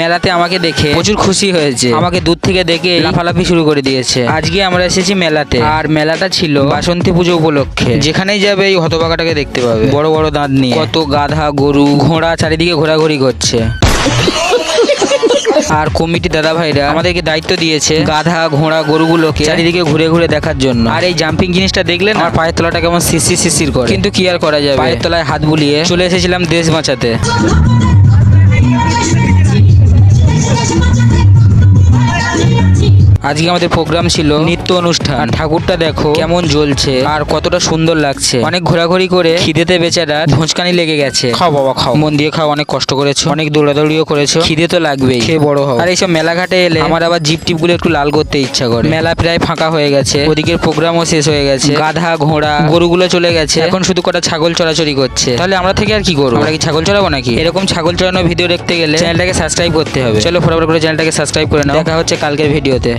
মেলাতে আমাকে দেখে প্রচুর খুশি হয়েছে, আমাকে দূর থেকে দেখে লাফালাফি শুরু করে দিয়েছে। আজকে আমরা এসেছি মেলাতে, আর মেলাটা ছিল বাসন্তী পুজো উপলক্ষে। যেখানেই যাবে এই হতভাগাটাকে দেখতে পাবে, বড় বড় দাঁত নিয়ে কত গাধা গরু ঘোড়া চারিদিকে ঘোরাঘুরি করছে। আর কমিটি দাদা ভাইরা আমাদেরকে দায়িত্ব দিয়েছে গাধা ঘোড়া গরুগুলোকে চারিদিকে ঘুরে ঘুরে দেখার জন্য। আর এই জাম্পিং জিনিসটা দেখলে না, আমার পায়ের তলাটা কেমন শিরশির শিরশির করে, কিন্তু কি আর করা যাবে, পায়ের তলায় হাত বুলিয়ে চলে এসেছিলাম দেশ বাঁচাতে। আজকে আমাদের প্রোগ্রাম ছিল নৃত্য অনুষ্ঠান। আর ঠাকুরটা দেখো কেমন জ্বলছে আর কতটা সুন্দর লাগছে। অনেক ঘোরাঘুরি করে খিদেতে বেচারা ভোঁচকানি লেগে গেছে। খাও বাবা খাও, মন দিয়ে খাও, অনেক কষ্ট করেছো, অনেক দৌড়াদৌড়িও করেছো, খিদে তো লাগবেই, খেয়ে বড় হও। আর এইসব মেলাঘাটে এলে আমার আবার জিপ টিপ গুলো একটু লাল করতে ইচ্ছা করে। মেলা প্রায় ফাঁকা হয়ে গেছে, ওদিকের প্রোগ্রামও শেষ হয়ে গেছে, গাধা ঘোড়া গরুগুলো চলে গেছে, এখন শুধু কটা ছাগল চড়াচড়ি করছে। তাহলে আমরা থেকে আর কি করবো, আমরা কি ছাগল চড়াবো নাকি? এরকম ছাগল চড়ানো ভিডিও দেখতে গেলে চ্যানেলটাকে সাবস্ক্রাইব করতে হবে। চলো ফটাফট করে চ্যানেলটাকে সাবস্ক্রাইব করে নাও। দেখা হচ্ছে কালকের ভিডিওতে।